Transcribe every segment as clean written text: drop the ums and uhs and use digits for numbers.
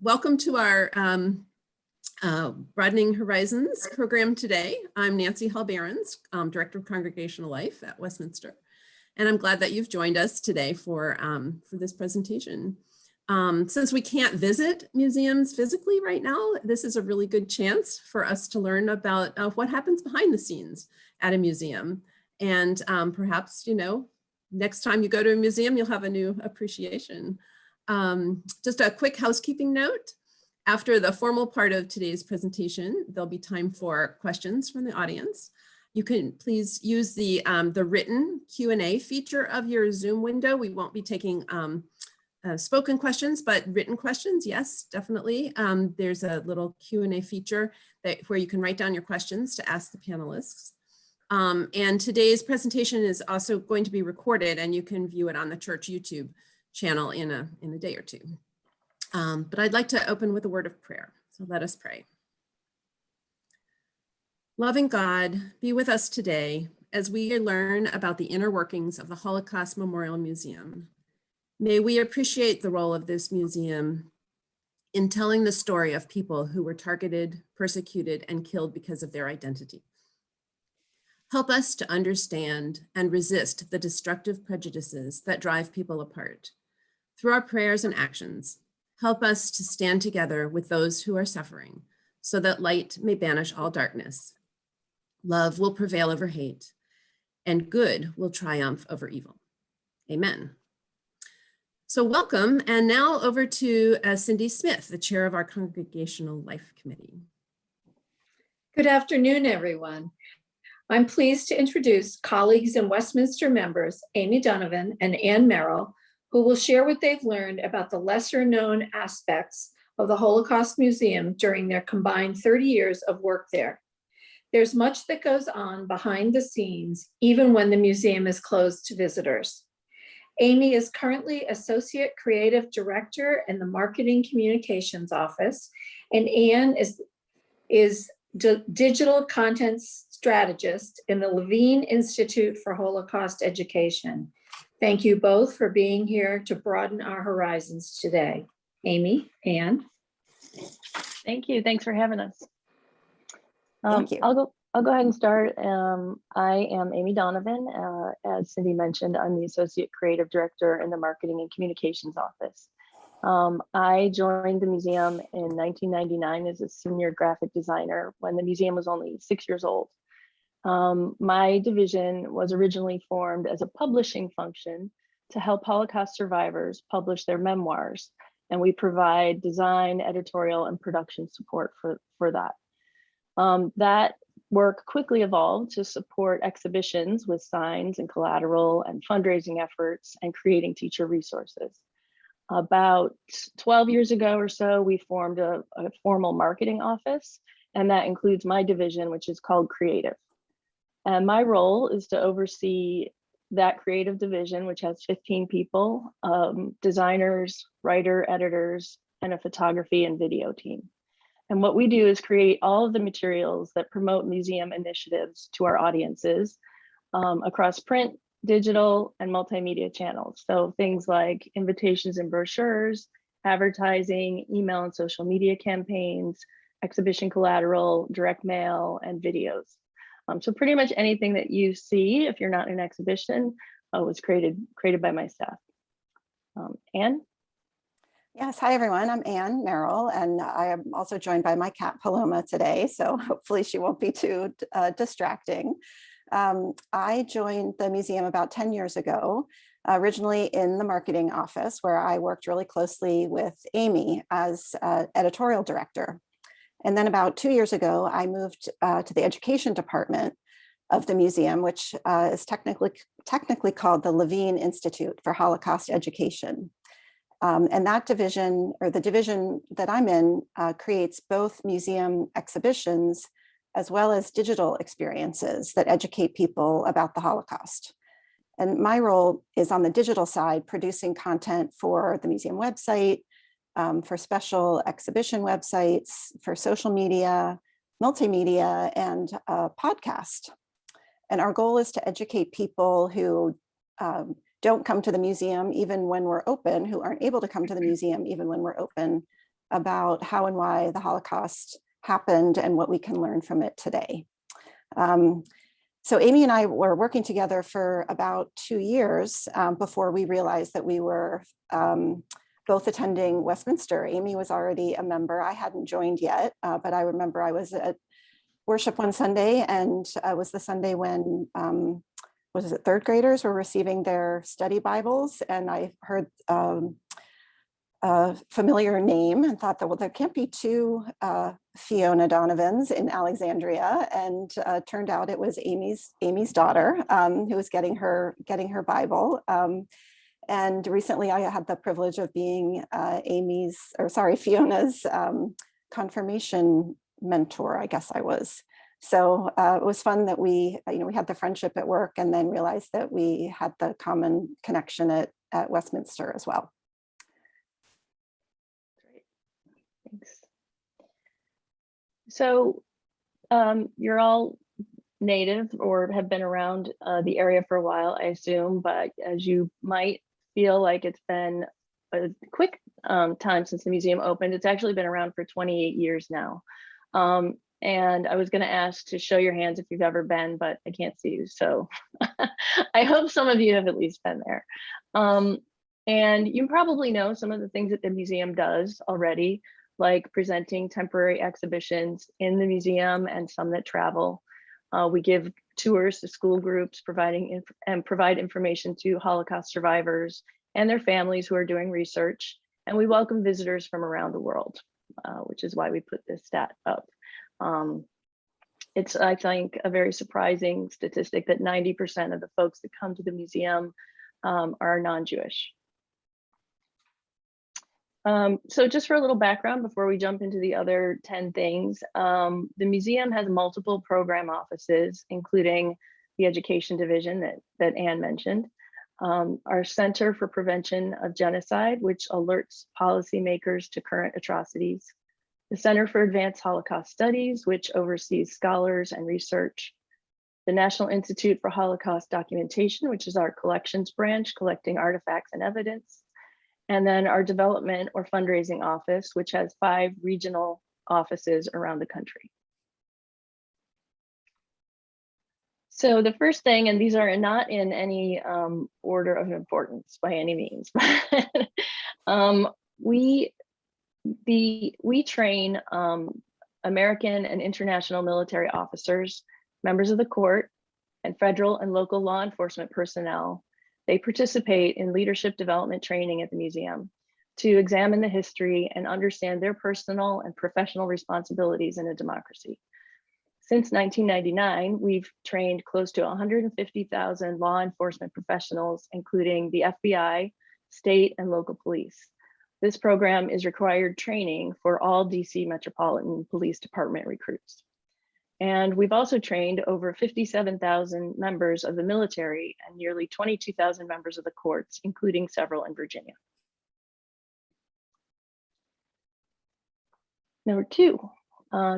Welcome to our Broadening Horizons program today. I'm Nancy Hall-Behrens, Director of Congregational Life at Westminster, and I'm glad that you've joined us today for this presentation. Since we can't visit museums physically right now, this is a really good chance for us to learn about what happens behind the scenes at a museum. And perhaps, next time you go to a museum, you'll have a new appreciation. Just a quick housekeeping note. After the formal part of today's presentation, there'll be time for questions from the audience. You can please use the written Q&A feature of your Zoom window. We won't be taking spoken questions, but written questions, yes, definitely. There's a little Q&A feature where you can write down your questions to ask the panelists. And today's presentation is also going to be recorded, and you can view it on the church YouTube channel in a day or two. But I'd like to open with a word of prayer. So let us pray. Loving God, be with us today as we learn about the inner workings of the Holocaust Memorial Museum. May we appreciate the role of this museum in telling the story of people who were targeted, persecuted, and killed because of their identity. Help us to understand and resist the destructive prejudices that drive people apart. Through our prayers and actions, help us to stand together with those who are suffering so that light may banish all darkness. Love will prevail over hate, and good will triumph over evil. Amen. So welcome, and now over to Cindy Smith, the chair of our Congregational Life Committee. Good afternoon, everyone. I'm pleased to introduce colleagues and Westminster members, Amy Donovan and Ann Merrill, who will share what they've learned about the lesser known aspects of the Holocaust Museum during their combined 30 years of work there. There's much that goes on behind the scenes, even when the museum is closed to visitors. Amy is currently Associate Creative Director in the Marketing Communications Office, and Ann is Digital Content Strategist in the Levine Institute for Holocaust Education. Thank you both for being here to broaden our horizons today. Amy, Ann. Thank you. Thanks for having us. Thank you. I'll go ahead and start. I am Amy Donovan. As Cindy mentioned, I'm the Associate Creative Director in the Marketing and Communications Office. I joined the museum in 1999 as a senior graphic designer when the museum was only 6 years old. My division was originally formed as a publishing function to help Holocaust survivors publish their memoirs, and we provide design, editorial, and production support for that. That work quickly evolved to support exhibitions with signs and collateral and fundraising efforts and creating teacher resources. About 12 years ago or so, we formed a formal marketing office, and that includes my division, which is called Creative. And my role is to oversee that creative division, which has 15 people, designers, writer, editors, and a photography and video team. And what we do is create all of the materials that promote museum initiatives to our audiences across print, digital, and multimedia channels. So things like invitations and brochures, advertising, email and social media campaigns, exhibition collateral, direct mail, and videos. So pretty much anything that you see, if you're not in an exhibition, was created by my staff. Ann? Yes, hi everyone, I'm Ann Merrill, and I am also joined by my cat Paloma today, so hopefully she won't be too distracting. I joined the museum about 10 years ago, originally in the marketing office, where I worked really closely with Amy as editorial director. And then about 2 years ago, I moved to the education department of the museum, which is technically called the Levine Institute for Holocaust Education. And that division, or the division that I'm in, creates both museum exhibitions as well as digital experiences that educate people about the Holocaust. And my role is on the digital side, producing content for the museum website, for special exhibition websites, for social media, multimedia, and podcast. And our goal is to educate people who don't come to the museum even when we're open, who aren't able to come to the museum even when we're open, about how and why the Holocaust happened and what we can learn from it today. So Amy and I were working together for about 2 years before we realized that we were both attending Westminster. Amy was already a member. I hadn't joined yet, but I remember I was at worship one Sunday, and it was the Sunday when, was it third graders were receiving their study Bibles, and I heard a familiar name and thought that, well, there can't be two Fiona Donovans in Alexandria, and turned out it was Amy's daughter who was getting her Bible. And recently I had the privilege of being Fiona's confirmation mentor, I guess I was. So it was fun that we had the friendship at work, and then realized that we had the common connection at Westminster as well. Great, thanks. So you're all native or have been around the area for a while, I assume, but as you might feel like it's been a quick time since the museum opened, it's actually been around for 28 years now. And I was going to ask to show your hands if you've ever been, but I can't see you. So I hope some of you have at least been there. And you probably know some of the things that the museum does already, like presenting temporary exhibitions in the museum and some that travel. We give tours to school groups, provide information to Holocaust survivors and their families who are doing research. And we welcome visitors from around the world, which is why we put this stat up. It's, I think, a very surprising statistic that 90% of the folks that come to the museum are non-Jewish. So just for a little background before we jump into the other 10 things, the museum has multiple program offices, including the education division that Anne mentioned, our Center for Prevention of Genocide, which alerts policymakers to current atrocities, the Center for Advanced Holocaust Studies, which oversees scholars and research, the National Institute for Holocaust Documentation, which is our collections branch, collecting artifacts and evidence, and then our development or fundraising office, which has 5 regional offices around the country. So the first thing, and these are not in any order of importance by any means, but we train American and international military officers, members of the court, and federal and local law enforcement personnel. They participate in leadership development training at the museum to examine the history and understand their personal and professional responsibilities in a democracy. Since 1999, we've trained close to 150,000 law enforcement professionals, including the FBI, state, and local police. This program is required training for all DC Metropolitan Police Department recruits. And we've also trained over 57,000 members of the military and nearly 22,000 members of the courts, including several in Virginia. Number 2,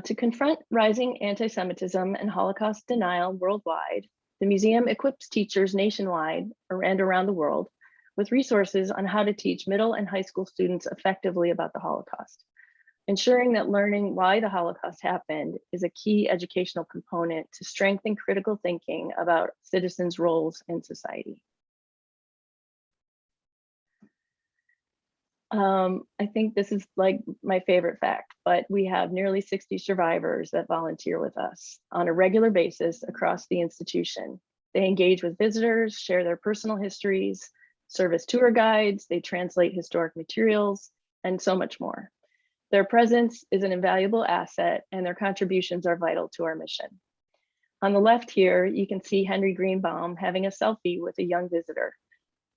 to confront rising anti-Semitism and Holocaust denial worldwide, the museum equips teachers nationwide and around the world with resources on how to teach middle and high school students effectively about the Holocaust. Ensuring that learning why the Holocaust happened is a key educational component to strengthen critical thinking about citizens' roles in society. I think this is like my favorite fact, but we have nearly 60 survivors that volunteer with us on a regular basis across the institution. They engage with visitors, share their personal histories, serve as tour guides, they translate historic materials, and so much more. Their presence is an invaluable asset, and their contributions are vital to our mission. On the left here, you can see Henry Greenbaum having a selfie with a young visitor.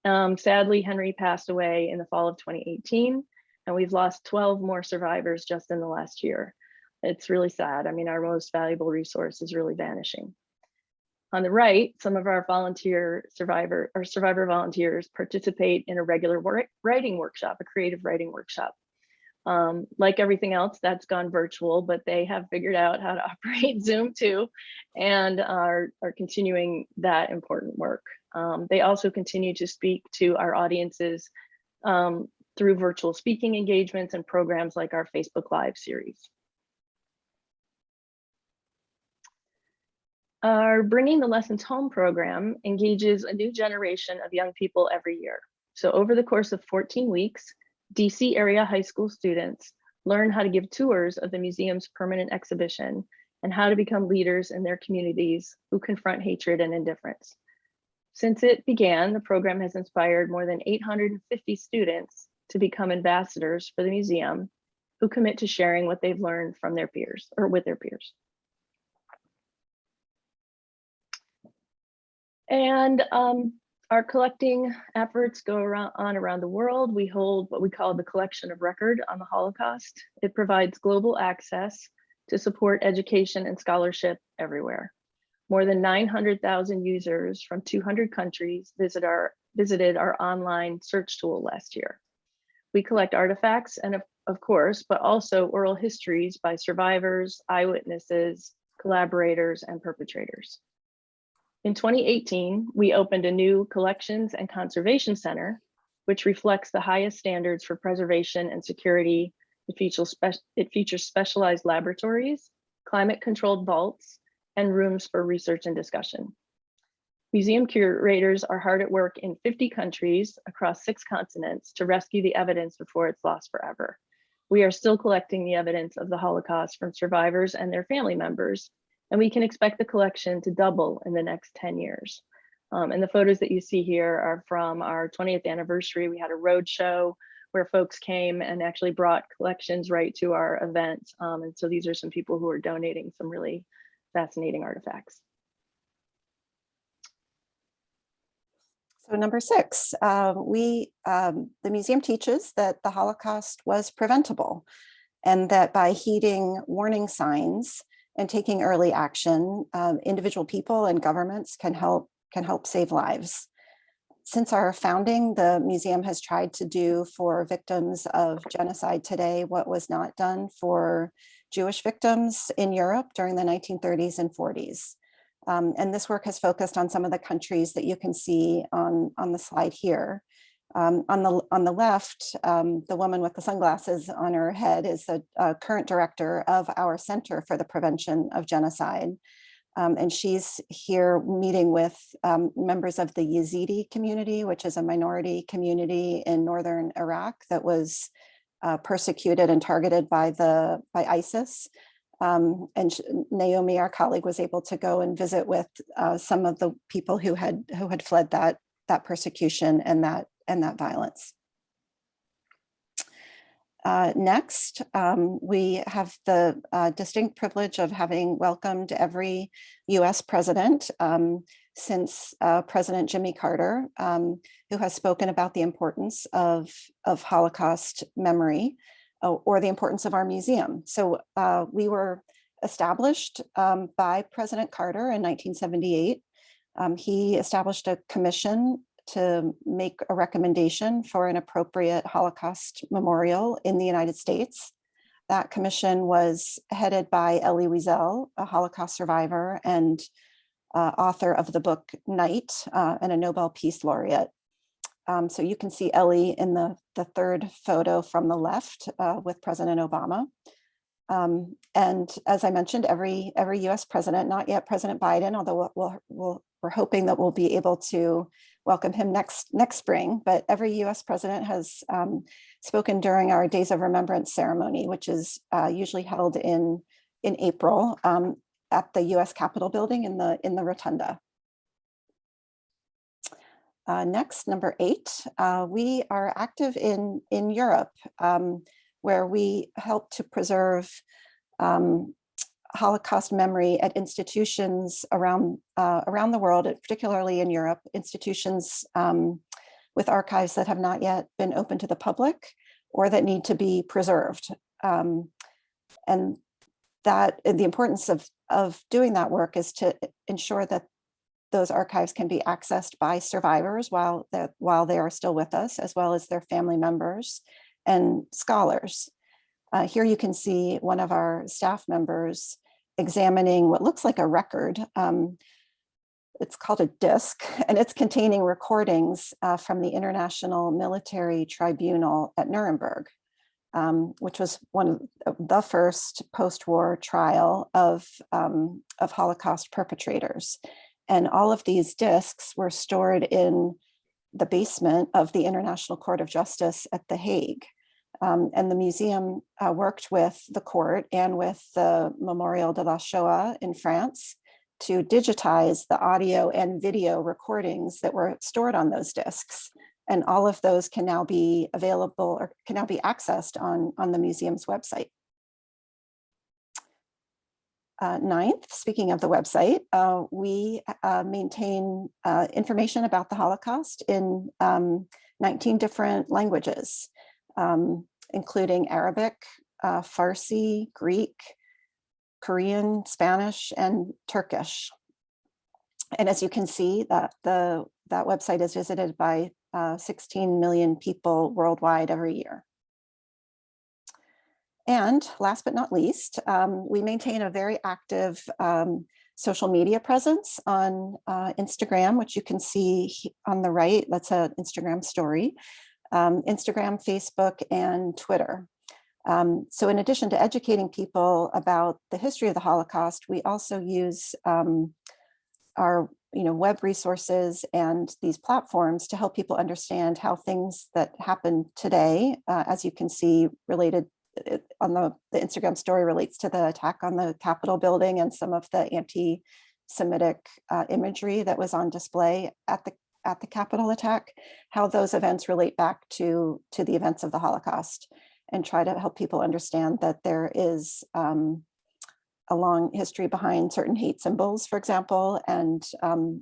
Sadly, Henry passed away in the fall of 2018, and we've lost 12 more survivors just in the last year. It's really sad. I mean, our most valuable resource is really vanishing. On the right, some of our survivor volunteers participate in a regular writing workshop, a creative writing workshop. Like everything else, that's gone virtual, but they have figured out how to operate Zoom too, and are continuing that important work. They also continue to speak to our audiences through virtual speaking engagements and programs like our Facebook Live series. Our Bringing the Lessons Home program engages a new generation of young people every year. So over the course of 14 weeks, DC area high school students learn how to give tours of the museum's permanent exhibition and how to become leaders in their communities who confront hatred and indifference. Since it began, the program has inspired more than 850 students to become ambassadors for the museum who commit to sharing what they've learned from their peers or with their peers. And our collecting efforts go around the world. We hold what we call the Collection of Record on the Holocaust. It provides global access to support education and scholarship everywhere. More than 900,000 users from 200 countries visited our online search tool last year. We collect artifacts and of course, but also oral histories by survivors, eyewitnesses, collaborators, and perpetrators. In 2018, we opened a new Collections and Conservation Center, which reflects the highest standards for preservation and security. It features specialized laboratories, climate-controlled vaults, and rooms for research and discussion. Museum curators are hard at work in 50 countries across 6 continents to rescue the evidence before it's lost forever. We are still collecting the evidence of the Holocaust from survivors and their family members, and we can expect the collection to double in the next 10 years. And the photos that you see here are from our 20th anniversary. We had a road show where folks came and actually brought collections right to our event. And so these are some people who are donating some really fascinating artifacts. So number 6, the museum teaches that the Holocaust was preventable and that by heeding warning signs and taking early action, individual people and governments can help save lives. Since our founding, the museum has tried to do for victims of genocide today what was not done for Jewish victims in Europe during the 1930s and 40s. And this work has focused on some of the countries that you can see on the slide here. On the left, the woman with the sunglasses on her head is the current director of our Center for the Prevention of Genocide. And she's here meeting with members of the Yazidi community, which is a minority community in northern Iraq that was persecuted and targeted by ISIS. And Naomi, our colleague, was able to go and visit with some of the people who had fled that persecution and that violence. Next, we have the distinct privilege of having welcomed every US president since President Jimmy Carter, who has spoken about the importance of Holocaust memory or the importance of our museum. So we were established by President Carter in 1978. He established a commission to make a recommendation for an appropriate Holocaust memorial in the United States. That commission was headed by Elie Wiesel, a Holocaust survivor and author of the book Night and a Nobel Peace Laureate. So you can see Elie in the third photo from the left with President Obama. And as I mentioned, every US president, not yet President Biden, although we're hoping that we'll be able to welcome him next spring, but every US president has spoken during our Days of Remembrance ceremony, which is usually held in April at the US Capitol building in the Rotunda. Next, number 8, we are active in Europe, where we help to preserve Holocaust memory at institutions around the world, particularly in Europe, institutions with archives that have not yet been open to the public or that need to be preserved. And the importance of doing that work is to ensure that those archives can be accessed by survivors while they are still with us, as well as their family members and scholars. Here you can see one of our staff members examining what looks like a record it's called a disc, and it's containing recordings from the International Military Tribunal at Nuremberg, which was one of the first post-war trial of Holocaust perpetrators. And all of these discs were stored in the basement of the International Court of Justice at The Hague. And the museum worked with the court and with the Memorial de la Shoah in France to digitize the audio and video recordings that were stored on those discs. And all of those can now be available or can now be accessed on the museum's website. Ninth, speaking of the website, we maintain information about the Holocaust in 19 different languages, including Arabic, Farsi, Greek, Korean, Spanish, and Turkish. And as you can see, that website is visited by 16 million people worldwide every year. And last but not least, we maintain a very active social media presence on Instagram, which you can see on the right. That's an Instagram story. Instagram, Facebook, and Twitter. So in addition to educating people about the history of the Holocaust, we also use our web resources and these platforms to help people understand how things that happen today, as you can see related on the Instagram story, relates to the attack on the Capitol building and some of the anti-Semitic imagery that was on display at the Capitol attack, how those events relate back to the events of the Holocaust, and try to help people understand that there is a long history behind certain hate symbols, for example, and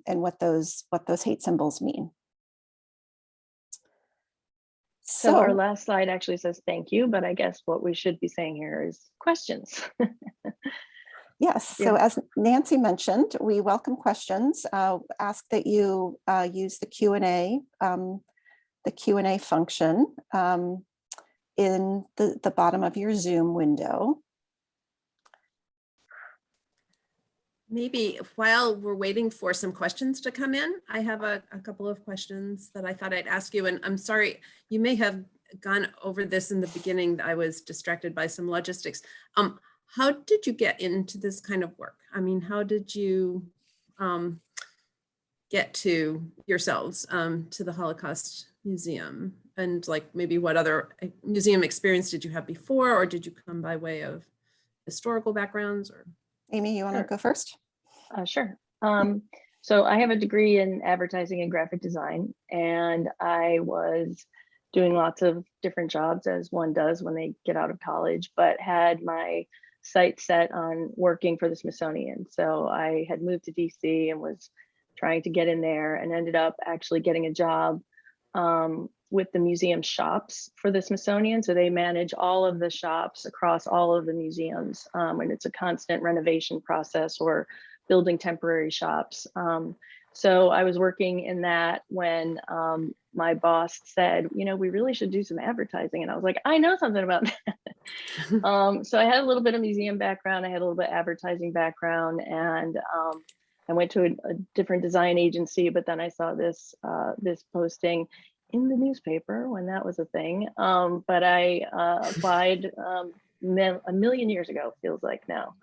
what those hate symbols mean. So our last slide actually says thank you, but I guess what we should be saying here is questions. Yes, Yeah. so as Nancy mentioned, we welcome questions. Ask that you use the Q&A function in the bottom of your Zoom window. Maybe while we're waiting for some questions to come in, I have a couple of questions that I thought I'd ask you. And I'm sorry, you may have gone over this in the beginning. I was distracted by some logistics. How did you get into this kind of work? I mean, how did you get to yourselves to the Holocaust Museum? And like maybe what other museum experience did you have before, or did you come by way of historical backgrounds? Or Amy, you want to go first? Sure. So I have a degree in advertising and graphic design, and I was doing lots of different jobs, as one does when they get out of college, but had my sights set on working for the Smithsonian. So I had moved to DC and was trying to get in there, and ended up actually getting a job with the museum shops for the Smithsonian. So they manage all of the shops across all of the museums, and it's a constant renovation process or building temporary shops. So I was working in that when my boss said, we really should do some advertising. And I was like, I know something about that. So I had a little bit of museum background. I had a little bit of advertising background, and I went to a different design agency, but then I saw this posting in the newspaper when that was a thing. But I applied a million years ago, feels like now.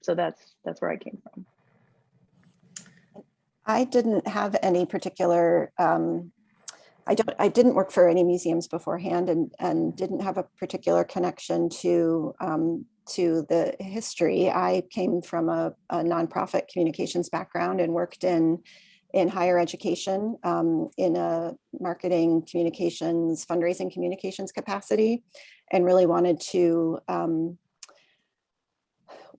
So that's where I came from. I didn't have any particular, I didn't work for any museums beforehand, and didn't have a particular connection to the history. I came from a nonprofit communications background and worked in higher education in a marketing communications, fundraising communications capacity, and really wanted to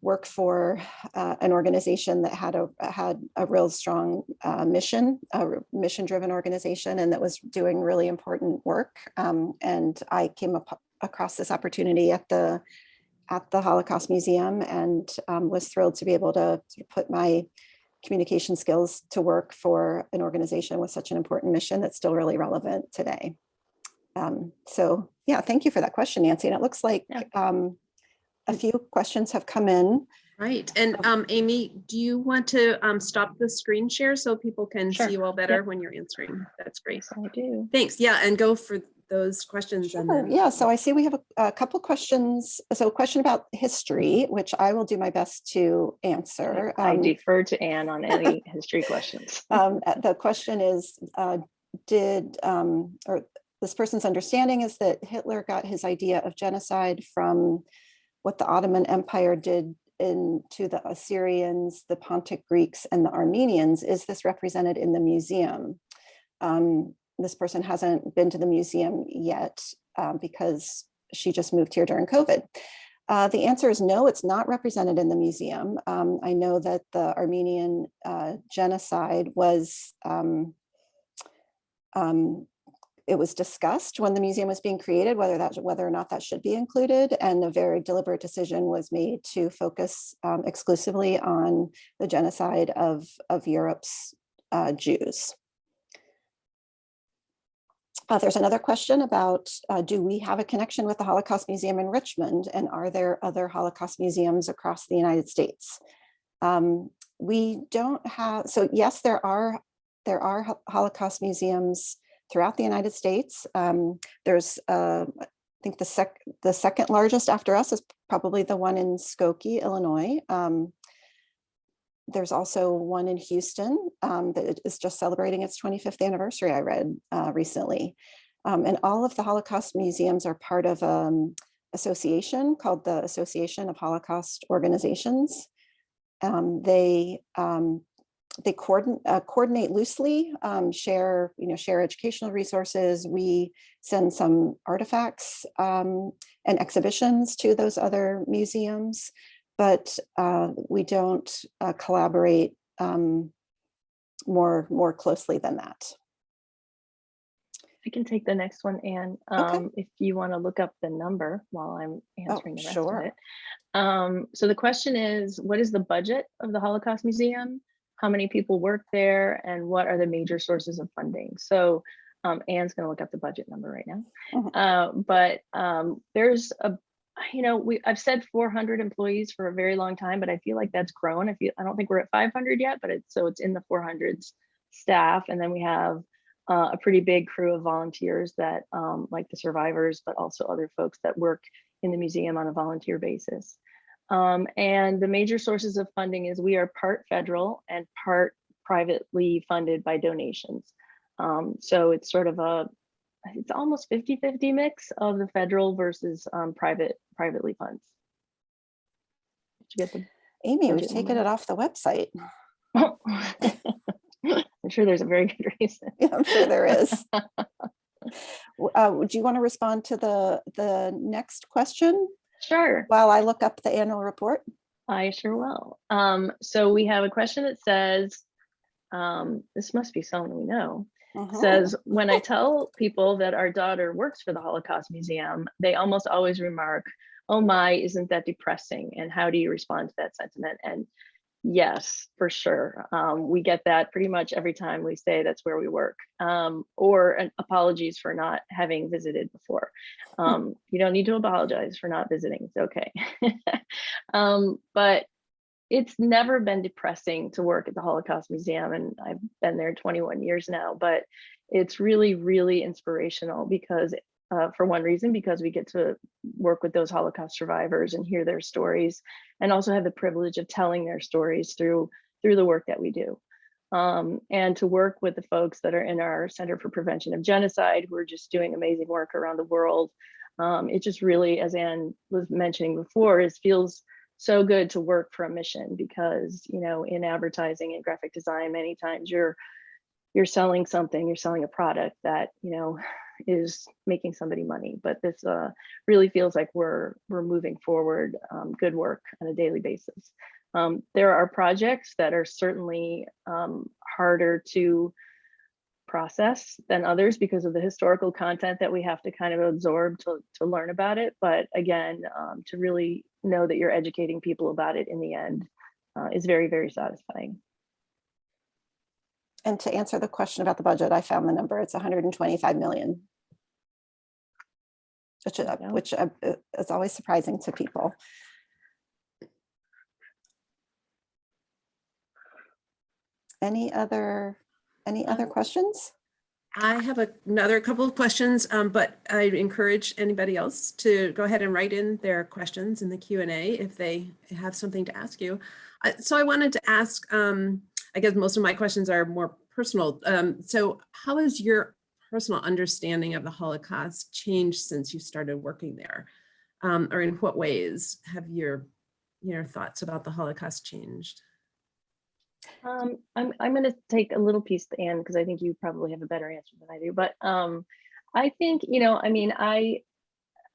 work for an organization that had a real strong mission, a mission-driven organization, and that was doing really important work. And I came across this opportunity at the Holocaust Museum, and was thrilled to be able to put my communication skills to work for an organization with such an important mission that's still really relevant today. So yeah, thank you for that question, Nancy. And it looks like a few questions have come in. Right. And Amy, do you want to stop the screen share so people can Sure. see you all better Yep. when you're answering? That's great. Yes, I do. Thanks. Yeah, and go for those questions. And Sure. then, Yeah, so I see we have a couple questions. So a question about history, which I will do my best to answer. I defer to Anne on any history questions. The question is, or this person's understanding is that Hitler got his idea of genocide from what the Ottoman Empire did to the Assyrians, the Pontic Greeks, and the Armenians. Is this represented in the museum? This person hasn't been to the museum yet because she just moved here during COVID. The answer is no, it's not represented in the museum. I know that the Armenian genocide was, it was discussed when the museum was being created, whether or not that should be included, and a very deliberate decision was made to focus exclusively on the genocide of Europe's Jews. There's another question about, do we have a connection with the Holocaust Museum in Richmond, and are there other Holocaust museums across the United States? We don't have, so yes, there are Holocaust museums throughout the United States. There's, I think the second largest after us is probably the one in Skokie, Illinois. There's also one in Houston that is just celebrating its 25th anniversary, I read recently. And all of the Holocaust museums are part of an association called the Association of Holocaust Organizations. They coordinate loosely, share educational resources. We send some artifacts and exhibitions to those other museums, but we don't collaborate more closely than that. I can take the next one, Anne, if you want to look up the number while I'm answering the rest of it. So the question is, what is the budget of the Holocaust Museum? How many people work there, and what are the major sources of funding? So Anne's going to look up the budget number right now. But there's I've said 400 employees for a very long time, but I feel like that's grown. I don't think we're at 500 yet, but it's in the 400s staff. And then we have a pretty big crew of volunteers that like the survivors, but also other folks that work in the museum on a volunteer basis. And the major sources of funding is we are part federal and part privately funded by donations. So it's sort of it's almost 50-50 mix of the federal versus privately funds. Did you get the Amy, we've taken it off the website. I'm sure there's a very good reason. Yeah, I'm sure there is. Would you want to respond to the next question? Sure. While I look up the annual report. I sure will. So we have a question that says, this must be someone we know. Says, when I tell people that our daughter works for the Holocaust Museum, they almost always remark, oh my, isn't that depressing? And how do you respond to that sentiment? And yes, for sure. We get that pretty much every time we say that's where we work, or apologies for not having visited before. You don't need to apologize for not visiting, it's okay. But it's never been depressing to work at the Holocaust Museum, and I've been there 21 years now, but it's really, really inspirational because for one reason, because we get to work with those Holocaust survivors and hear their stories, and also have the privilege of telling their stories through the work that we do. And to work with the folks that are in our Center for Prevention of Genocide, who are just doing amazing work around the world. It just really, as Anne was mentioning before, feels so good to work for a mission, because, in advertising and graphic design, many times you're selling something, you're selling a product that, is making somebody money. But this really feels like we're moving forward good work on a daily basis. There are projects that are certainly harder to process than others because of the historical content that we have to kind of absorb to learn about it. But again, to really know that you're educating people about it in the end is very, very satisfying. And to answer the question about the budget, I found the number. It's 125 million, which is always surprising to people. Any other questions? I have another couple of questions, but I encourage anybody else to go ahead and write in their questions in the Q&A if they have something to ask you. So I wanted to ask, I guess most of my questions are more personal. So how has your personal understanding of the Holocaust changed since you started working there? Or in what ways have your thoughts about the Holocaust changed? I'm going to take a little piece to Anne because I think you probably have a better answer than I do. But I think, I mean, I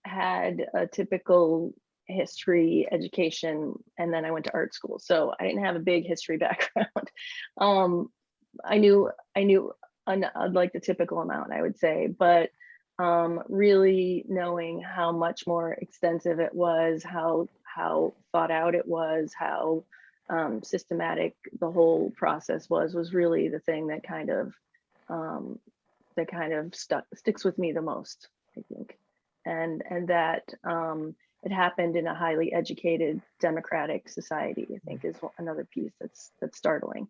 had a typical history education and then I went to art school. So I didn't have a big history background. I knew like the typical amount, I would say, but really knowing how much more extensive it was, how thought out it was, how systematic the whole process was really the thing that kind of sticks with me the most, I think, and that it happened in a highly educated democratic society, I think, is another piece that's startling.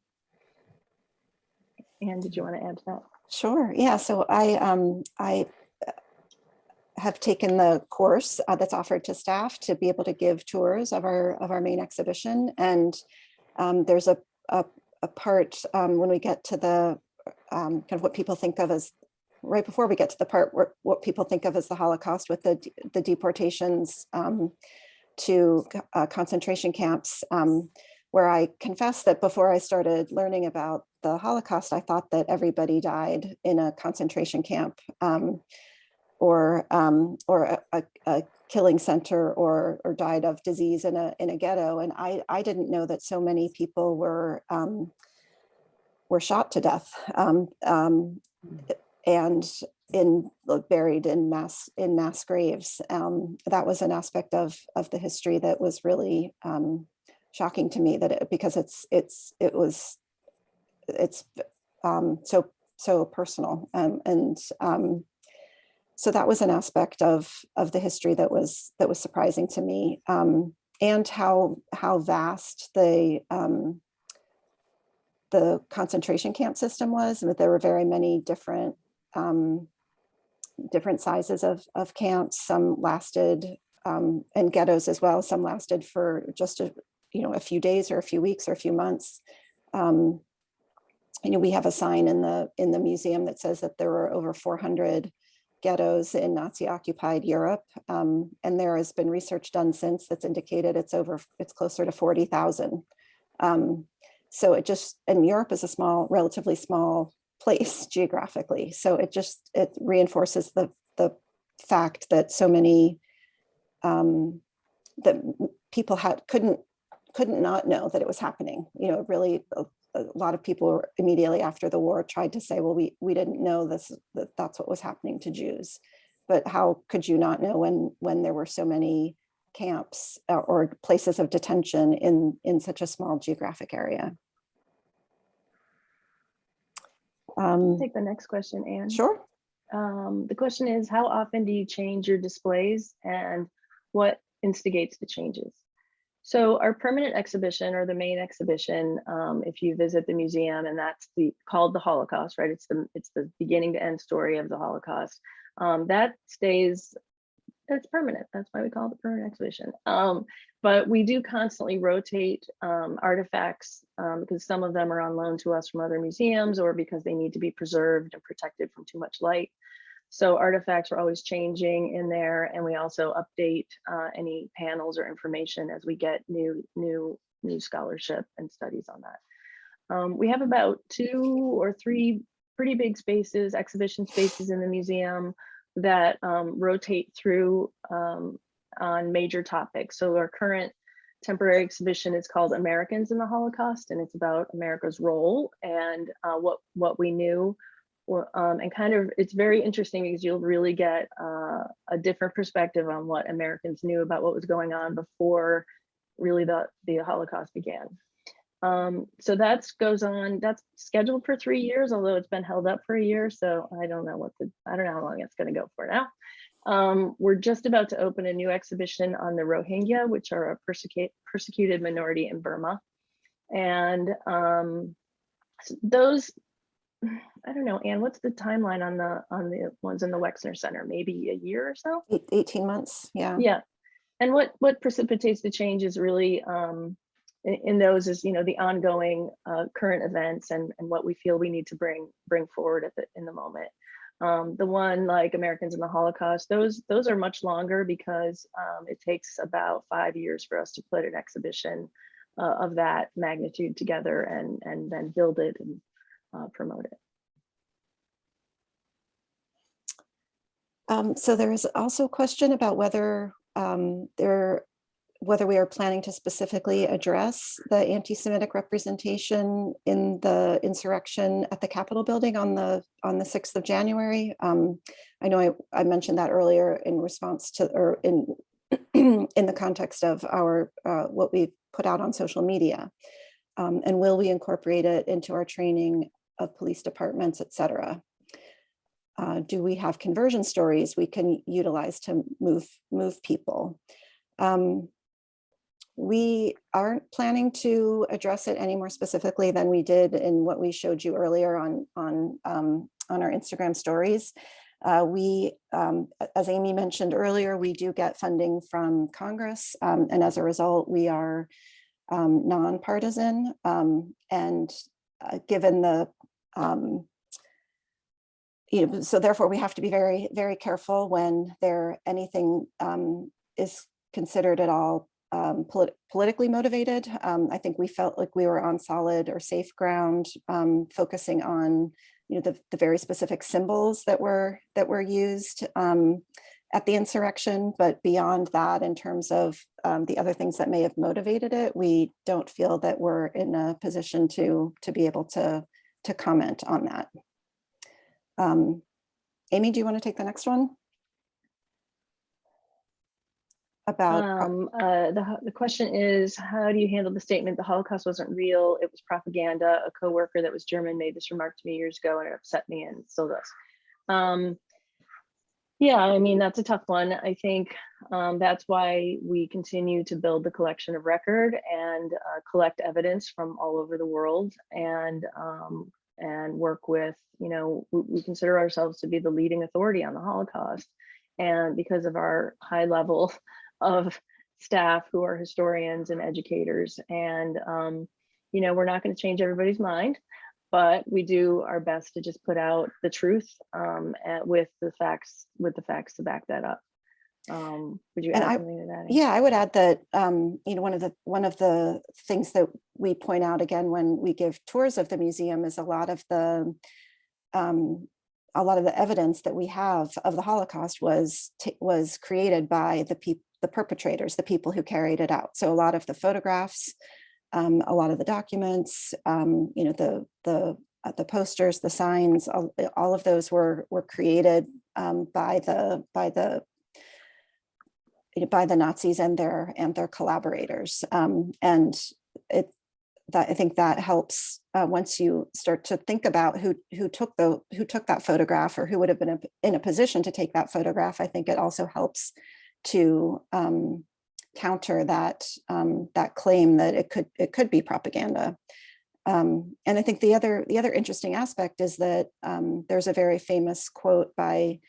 Anne, did you want to add to that? Sure. Yeah. So I have taken the course that's offered to staff to be able to give tours of our main exhibition, and there's a part when we get to the kind of what people think of as, right before we get to the part where what people think of as the Holocaust, with the deportations to concentration camps, where I confess that before I started learning about the Holocaust, I thought that everybody died in a concentration camp or a killing center, or died of disease in a ghetto. And I didn't know that so many people were shot to death and buried in mass graves. That was an aspect of the history that was really shocking to me, because it's so personal, and so that was an aspect of the history that was surprising to me, and how vast the concentration camp system was. And there were very many different sizes of camps. Some lasted, and ghettos as well. Some lasted for just a few days or a few weeks or a few months. We have a sign in the museum that says that there were over 400 ghettos in Nazi-occupied Europe, and there has been research done since that's indicated it's closer to 40,000. So and Europe is a relatively small place geographically, so it reinforces the fact that so many that people couldn't not know that it was happening. Really, a lot of people immediately after the war tried to say, well, we didn't know that's what was happening to Jews. But how could you not know when there were so many camps or places of detention in such a small geographic area? Take the next question, Anne. Sure. The question is, how often do you change your displays, and what instigates the changes? So our permanent exhibition, or the main exhibition, if you visit the museum, and that's called the Holocaust, right? It's the beginning to end story of the Holocaust. That stays, it's permanent. That's why we call it the permanent exhibition. But we do constantly rotate artifacts because some of them are on loan to us from other museums, or because they need to be preserved and protected from too much light. So artifacts are always changing in there, and we also update any panels or information as we get new scholarship and studies on that. We have about 2 or 3 pretty big spaces, exhibition spaces in the museum that rotate through on major topics. So our current temporary exhibition is called Americans in the Holocaust, and it's about America's role and what we knew. And kind of, it's very interesting because you'll really get a different perspective on what Americans knew about what was going on before really the Holocaust began. So that goes on, that's scheduled for 3 years, although it's been held up for a year. So I don't know how long it's going to go for now. We're just about to open a new exhibition on the Rohingya, which are a persecuted minority in Burma. And Those, I don't know, Anne, what's the timeline on the ones in the Wexner Center? Maybe a year or so? 18 months, yeah. Yeah. And what precipitates the change is really in those is, you know, the ongoing current events and what we feel we need to bring forward in the moment. The one like Americans in the Holocaust, those are much longer because it takes about 5 years for us to put an exhibition of that magnitude together and then build it and promote it. So there is also a question about whether whether we are planning to specifically address the anti-Semitic representation in the insurrection at the Capitol building on the 6th of January. I know I mentioned that earlier in response to, or in in the context of our what we put out on social media. And will we incorporate it into our training of police departments, et cetera? Do we have conversion stories we can utilize to move people? We aren't planning to address it any more specifically than we did in what we showed you earlier on our Instagram stories. As Amy mentioned earlier, we do get funding from Congress, and as a result, we are nonpartisan. And given the so therefore we have to be very, very careful when anything is considered at all politically motivated. I think we felt like we were on solid or safe ground, focusing on the very specific symbols that were used at the insurrection. But beyond that, in terms of the other things that may have motivated it, we don't feel that we're in a position to be able to comment on that. Amy, do you want to take the next one? About the question is, how do you handle the statement the Holocaust wasn't real, it was propaganda? A coworker that was German made this remark to me years ago and it upset me, and it still does. Yeah, I mean, that's a tough one. I think that's why we continue to build the collection of record and collect evidence from all over the world, and work with, we consider ourselves to be the leading authority on the Holocaust. And because of our high level of staff who are historians and educators, and we're not going to change everybody's mind, but we do our best to just put out the truth with the facts to back that up. Would you add something to that? Yeah, I would add that one of the things that we point out again when we give tours of the museum is a lot of the evidence that we have of the Holocaust was created by the perpetrators, the people who carried it out. So a lot of the photographs, a lot of the documents, the posters, the signs, all of those were created by the Nazis and their collaborators. I think that helps once you start to think about who took that photograph, or who would have been in a position to take that photograph. I think it also helps to counter that claim that it could be propaganda. And I think the other interesting aspect is that there's a very famous quote by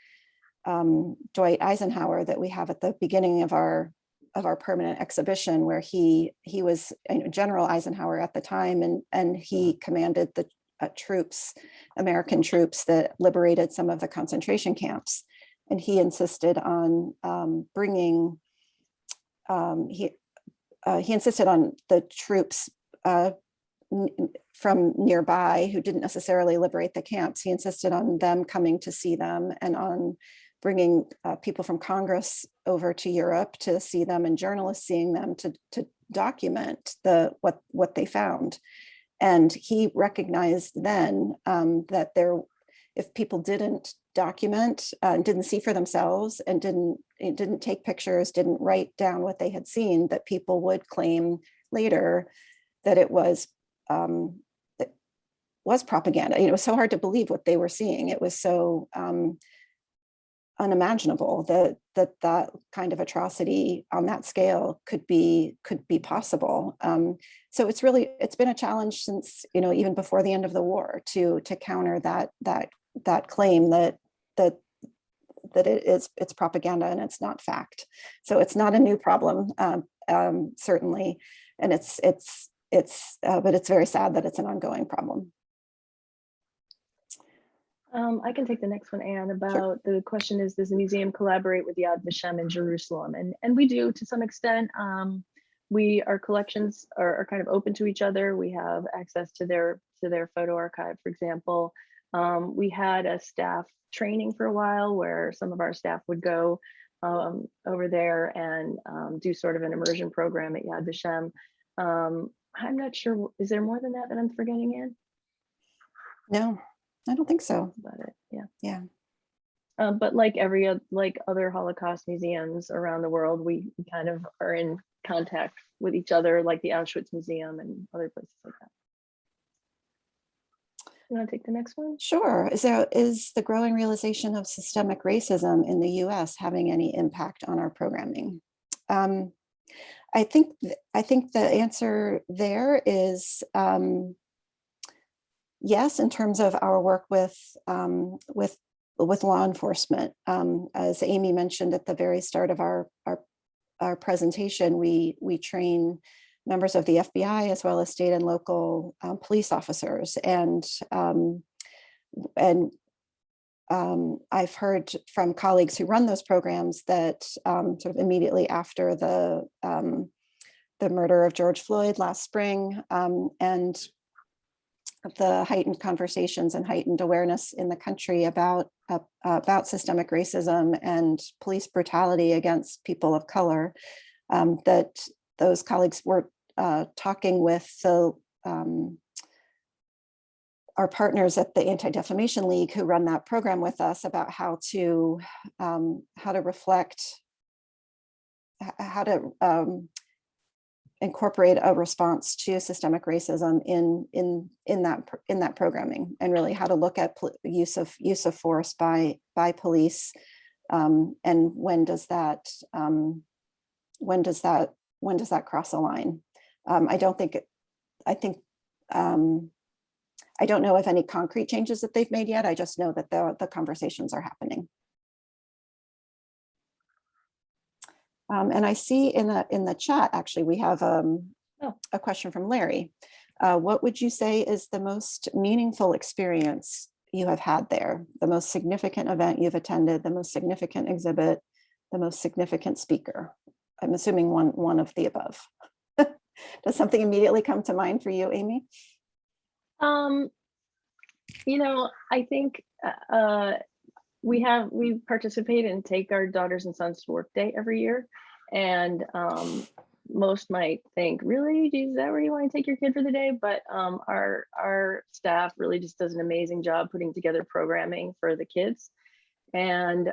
Dwight Eisenhower that we have at the beginning of our permanent exhibition, where he was General Eisenhower at the time, and he commanded the American troops that liberated some of the concentration camps, and he insisted on bringing he insisted on the troops from nearby who didn't necessarily liberate the camps. He insisted on them coming to see them, and on bringing people from Congress over to Europe to see them, and journalists seeing them to document what they found. And he recognized then that if people didn't document, didn't see for themselves, and didn't take pictures, didn't write down what they had seen, that people would claim later that it was propaganda. It was so hard to believe what they were seeing. It was so unimaginable that kind of atrocity on that scale could be possible. So it's been a challenge since, even before the end of the war to counter that claim that it's propaganda and it's not fact. So it's not a new problem, certainly, and but it's very sad that it's an ongoing problem. I can take the next one, Anne, about Sure. the question is, does the museum collaborate with Yad Vashem in Jerusalem? And we do to some extent. Our collections are kind of open to each other. We have access to their photo archive, for example. We had a staff training for a while where some of our staff would go over there and do sort of an immersion program at Yad Vashem. I'm not sure, is there more than that I'm forgetting, Anne? No, I don't think so. That's about it, yeah. Yeah. But like other Holocaust museums around the world, we kind of are in contact with each other, like the Auschwitz Museum and other places like that. You want to take the next one? Sure. Is the growing realization of systemic racism in the US having any impact on our programming? I think the answer there is yes, in terms of our work with law enforcement. As Amy mentioned at the very start of our presentation, we train members of the FBI as well as state and local police officers, and I've heard from colleagues who run those programs that sort of immediately after the murder of George Floyd last spring, and the heightened conversations and heightened awareness in the country about systemic racism and police brutality against people of color, that those colleagues were talking with our partners at the Anti-Defamation League who run that program with us about how to reflect, how to incorporate a response to systemic racism in that programming, and really how to look at use of force by police, and when does that cross a line? I don't know of any concrete changes that they've made yet. I just know that the conversations are happening. And I see in the chat, actually, we have a question from Larry. What would you say is the most meaningful experience you have had there? The most significant event you've attended, the most significant exhibit, the most significant speaker? I'm assuming one of the above. Does something immediately come to mind for you, Amy? I think we participate and take our daughters and sons to work day every year. And most might think, really, is that where you want to take your kid for the day? But our staff really just does an amazing job putting together programming for the kids. And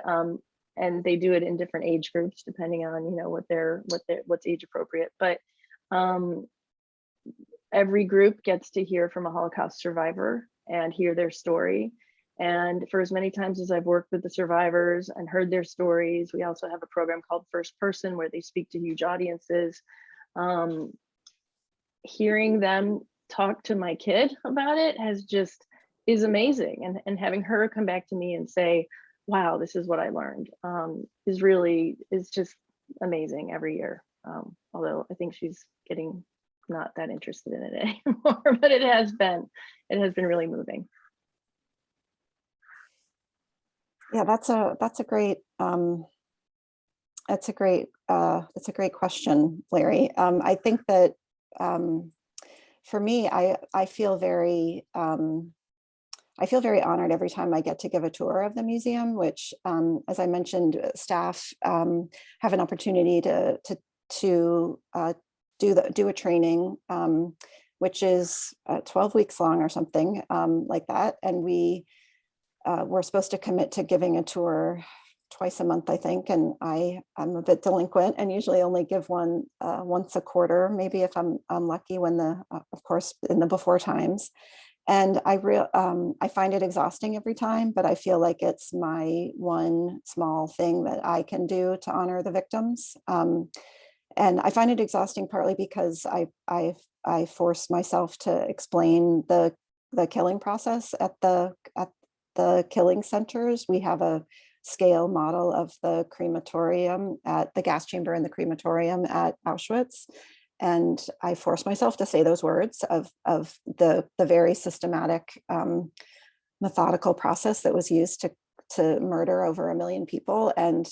they do it in different age groups, depending on, what's age appropriate. But every group gets to hear from a Holocaust survivor and hear their story. And for as many times as I've worked with the survivors and heard their stories, we also have a program called First Person where they speak to huge audiences. Hearing them talk to my kid about it is amazing. And having her come back to me and say, wow, this is what I learned, is just amazing every year. Although I think she's getting not that interested in it anymore, but it has been really moving. Yeah, that's a great question, Larry. I think that for me, I feel very honored every time I get to give a tour of the museum, which, as I mentioned, staff have an opportunity to do a training, which is 12 weeks long or something like that, and we're supposed to commit to giving a tour twice a month, I think, and I'm a bit delinquent and usually only give one once a quarter, maybe if I'm lucky, when of course in the before times. And I find it exhausting every time, but I feel like it's my one small thing that I can do to honor the victims. And I find it exhausting partly because I force myself to explain the killing process at the killing centers. We have a scale model of the crematorium at the gas chamber and the crematorium at Auschwitz. And I force myself to say those words of the very systematic, methodical process that was used to murder over 1 million people. And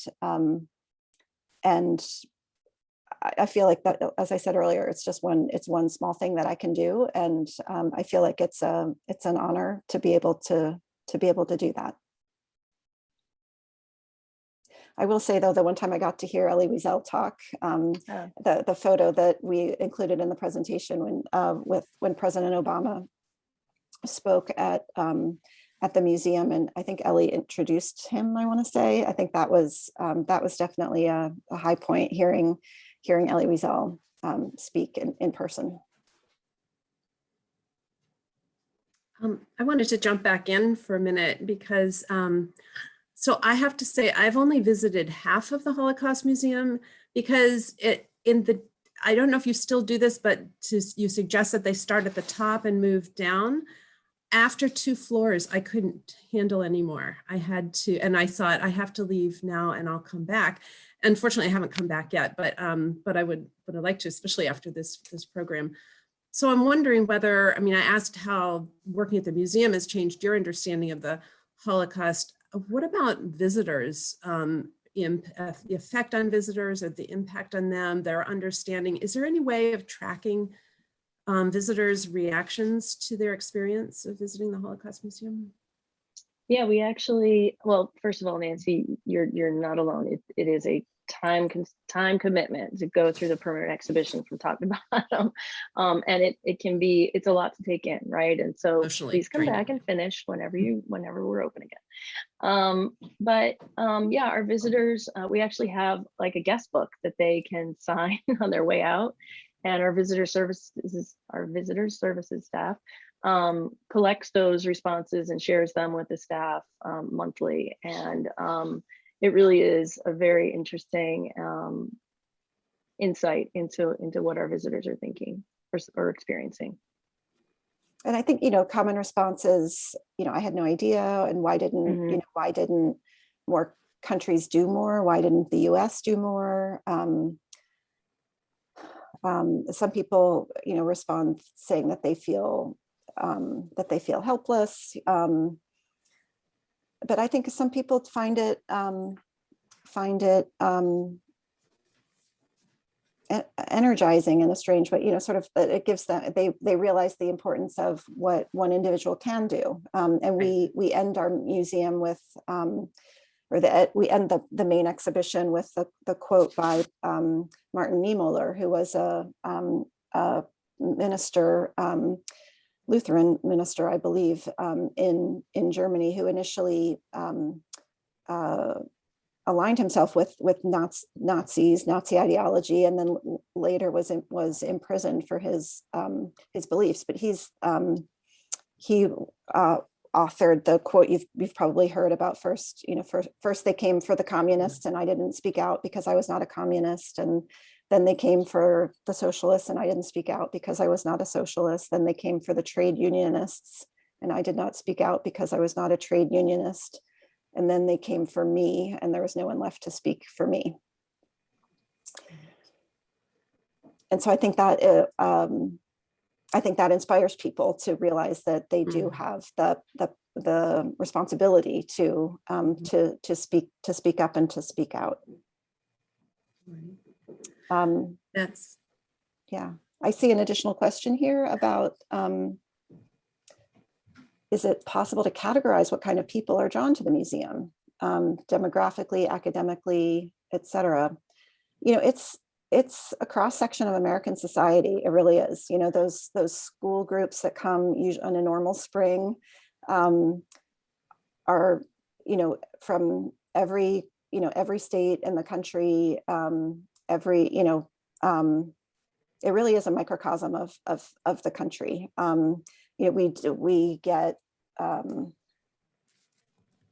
I feel like that, as I said earlier, it's one small thing that I can do, and I feel like it's an honor to be able to do that. I will say, though, the one time I got to hear Elie Wiesel talk, the photo that we included in the presentation when President Obama spoke at the museum, and I think Elie introduced him, I want to say. I think that was definitely a high point, hearing Elie Wiesel speak in person. I wanted to jump back in for a minute because so I have to say I've only visited half of the Holocaust Museum because I don't know if you still do this, but you suggest that they start at the top and move down. After 2 floors, I couldn't handle anymore. I had to, and I thought I have to leave now and I'll come back. Unfortunately, I haven't come back yet, but I'd like to, especially after this program. So I'm wondering whether, I mean, I asked how working at the museum has changed your understanding of the Holocaust. What about visitors? The effect on visitors or the impact on them, their understanding? Is there any way of tracking visitors' reactions to their experience of visiting the Holocaust Museum? Yeah, we actually, well, first of all, Nancy, you're not alone. It is a time commitment to go through the permanent exhibition from top to bottom, and it's a lot to take in, right? And so please come back and finish whenever we're open again. Yeah, our visitors, we actually have like a guest book that they can sign on their way out, and our visitor services staff collects those responses and shares them with the staff monthly. And it really is a very interesting insight into what our visitors are thinking or experiencing. And I think, common responses, I had no idea, and why didn't more countries do more? Why didn't the US do more? Some people, respond saying that they feel helpless. But I think some people find it energizing in a strange way, sort of, it gives them, they realize the importance of what one individual can do. And we end our museum with, we end the main exhibition with the quote by Martin Niemöller, who was a minister, Lutheran minister, I believe, in Germany, who initially aligned himself with Nazi ideology, and then later was imprisoned for his beliefs. But he authored the quote you've probably heard about. First they came for the communists, and I didn't speak out because I was not a communist, and then they came for the socialists, and I didn't speak out because I was not a socialist. Then they came for the trade unionists, and I did not speak out because I was not a trade unionist. And then they came for me, and there was no one left to speak for me. And so I think that inspires people to realize that they do have the responsibility to speak up and to speak out. Yeah. I see an additional question here about, is it possible to categorize what kind of people are drawn to the museum, demographically, academically, et cetera? It's a cross section of American society. It really is. Those school groups that come usually on a normal spring are, from every state in the country, it really is a microcosm of the country. we get,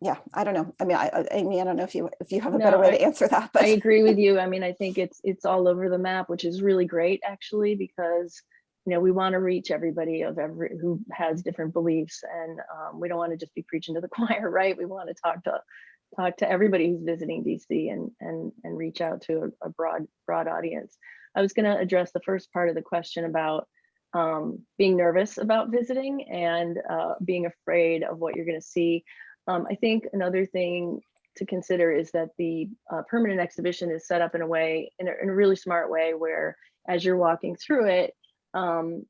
yeah, I don't know. I mean, Amy, I don't know if you have a better way to answer that, but I agree with you. I mean, I think it's all over the map, which is really great actually, because we want to reach everybody who has different beliefs, and we don't want to just be preaching to the choir, right? We want to talk to everybody who's visiting DC and reach out to a broad audience. I was going to address the first part of the question about being nervous about visiting and being afraid of what you're going to see. I think another thing to consider is that the permanent exhibition is set up in a way, in a really smart way, where as you're walking through it,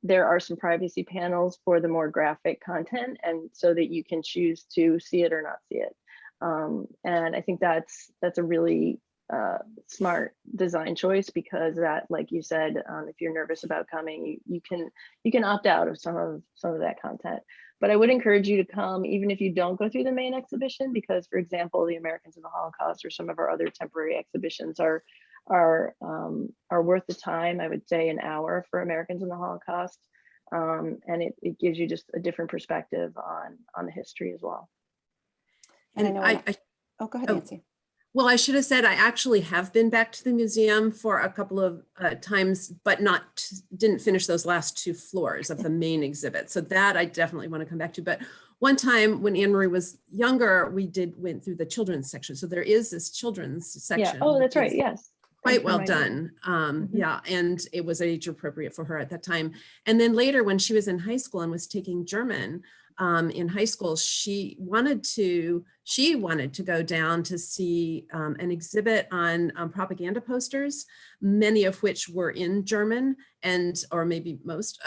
there are some privacy panels for the more graphic content, and so that you can choose to see it or not see it. And I think that's a really smart design choice, because that, like you said, if you're nervous about coming, you can opt out of some of that content. But I would encourage you to come, even if you don't go through the main exhibition, because, for example, the Americans in the Holocaust or some of our other temporary exhibitions are worth the time. I would say an hour for Americans in the Holocaust, and it gives you just a different perspective on the history as well. And I know. Oh, go ahead, Nancy. Well, I should have said I actually have been back to the museum for a couple of times, but didn't finish those last 2 floors of the main exhibit. So that I definitely want to come back to. But one time when Anne Marie was younger, we went through the children's section. So there is this children's section. Yeah. Oh, that's right. Yes. Quite well done. Yeah, and it was age appropriate for her at that time. And then later, when she was in high school and was taking German in high school, she wanted to go down to see an exhibit on propaganda posters, many of which were in German, or maybe most.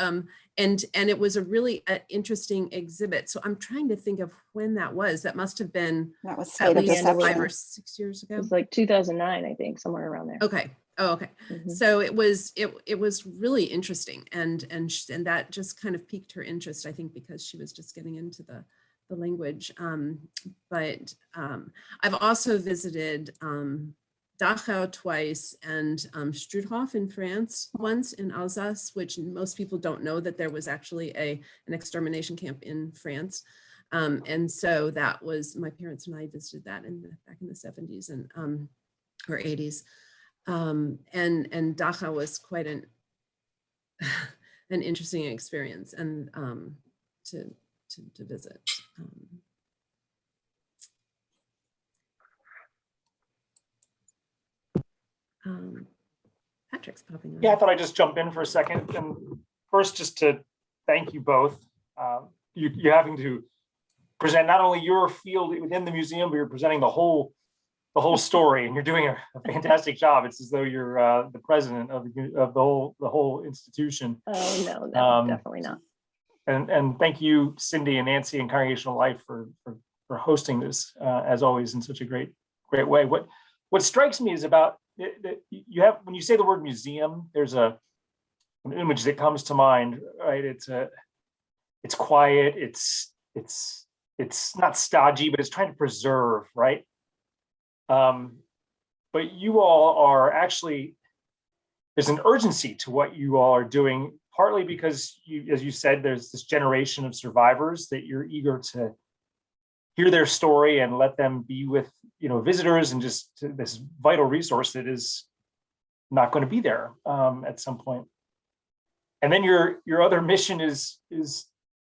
And it was a really interesting exhibit. So I'm trying to think of when that was. That must have been at least 5 or 6 years ago. It was like 2009, I think, somewhere around there. Okay. Oh, okay. So it was really interesting, and that just kind of piqued her interest, I think, because she was just getting into the language. But I've also visited Dachau twice, and Struthof in France once, in Alsace, which most people don't know that there was actually an extermination camp in France. And so that was, my parents and I visited that back in the 70s and or 80s. And Dachau was quite an interesting experience, and to visit. Patrick's popping on. Yeah, I thought I'd just jump in for a second, and first just to thank you both. You having to present not only your field within the museum, but you're presenting the whole story, and you're doing a fantastic job. It's as though you're the president of the whole institution. Oh no, definitely not. And thank you, Cindy and Nancy and Congregational Life for hosting this as always in such a great way. What strikes me is about you have, when you say the word museum, there's an image that comes to mind, right? It's quiet. It's not stodgy, but it's trying to preserve, right? But you all are actually, there's an urgency to what you all are doing, partly because as you said, there's this generation of survivors that you're eager to hear their story and let them be with, visitors, and just this vital resource that is not going to be there at some point. And then your other mission is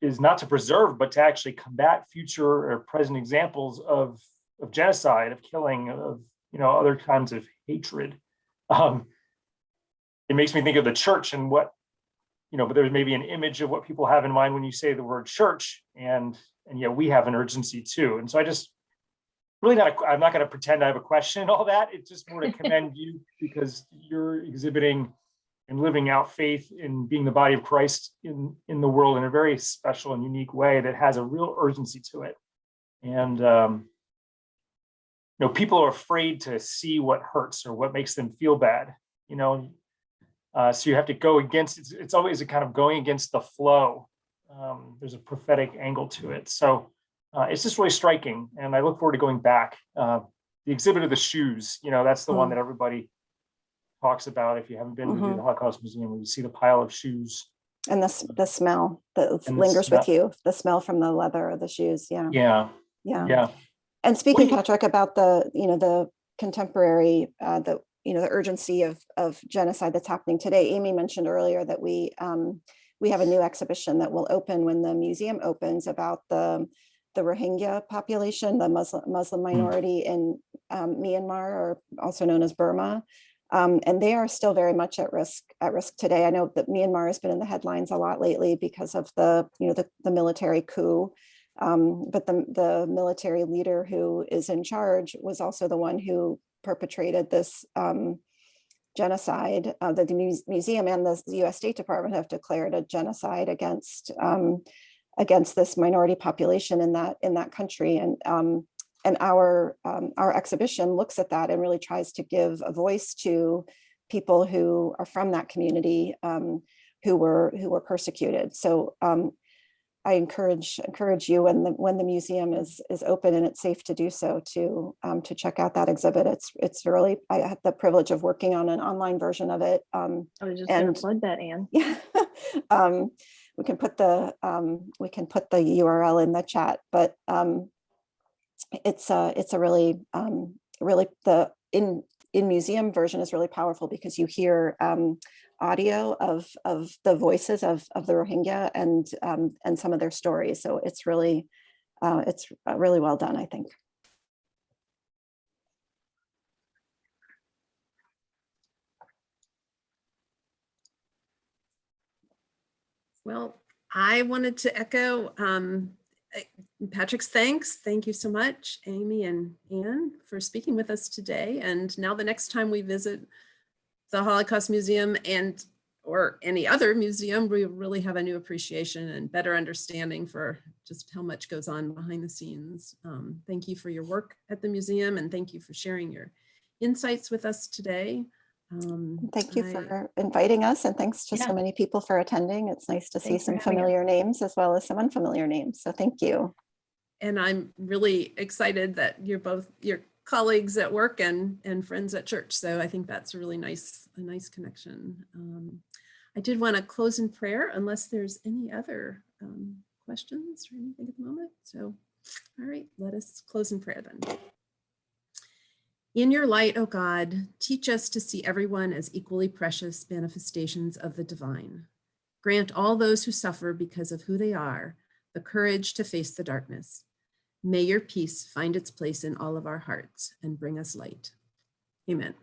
not to preserve, but to actually combat future or present examples of genocide, of killing, of other kinds of hatred. It makes me think of the church and what, but there's maybe an image of what people have in mind when you say the word church, and yet we have an urgency too. And so I just I'm not going to pretend I have a question and all that. It's just more to commend you, because you're exhibiting and living out faith in being the body of Christ in the world in a very special and unique way that has a real urgency to it. And people are afraid to see what hurts or what makes them feel bad, so you have to go against, it's always a kind of going against the flow. There's a prophetic angle to it. So it's just really striking. And I look forward to going back. The exhibit of the shoes, that's the one that everybody talks about. If you haven't been to the Holocaust Museum, where you see the pile of shoes And the smell that And the lingers smell. with you, the smell from the leather of the shoes. Yeah. Yeah, Yeah. yeah. And speaking, do you- Patrick, about the contemporary, the urgency of genocide that's happening today. Amy mentioned earlier that we have a new exhibition that will open when the museum opens about the Rohingya population, the Muslim minority in Myanmar, or also known as Burma. And they are still very much at risk today. I know that Myanmar has been in the headlines a lot lately because of the military coup. But the military leader who is in charge was also the one who perpetrated this genocide. The museum and the US State Department have declared a genocide against this minority population in that country. And our exhibition looks at that and really tries to give a voice to people who are from that community who were persecuted. So I encourage you when the museum is open and it's safe to do so to check out that exhibit. It's really, I had the privilege of working on an online version of it. I was just going to plug that, Anne. Yeah, we can put the URL in the chat, but it's a really the in museum version is really powerful because you hear audio of the voices of the Rohingya and some of their stories. So it's really well done, I think. Well, I wanted to echo Patrick's thanks. Thank you so much, Amy and Anne, for speaking with us today. And now the next time we visit the Holocaust Museum or any other museum, we really have a new appreciation and better understanding for just how much goes on behind the scenes. Thank you for your work at the museum, and thank you for sharing your insights with us today. Thank you for inviting us, and thanks to so many people for attending. It's nice to see some familiar names as well as some unfamiliar names. So thank you. And I'm really excited that you're both your colleagues at work and friends at church. So I think that's a really nice connection. I did want to close in prayer unless there's any other questions or anything at the moment. So, all right, let us close in prayer then. In your light, O God, teach us to see everyone as equally precious manifestations of the divine. Grant all those who suffer because of who they are the courage to face the darkness. May your peace find its place in all of our hearts and bring us light. Amen.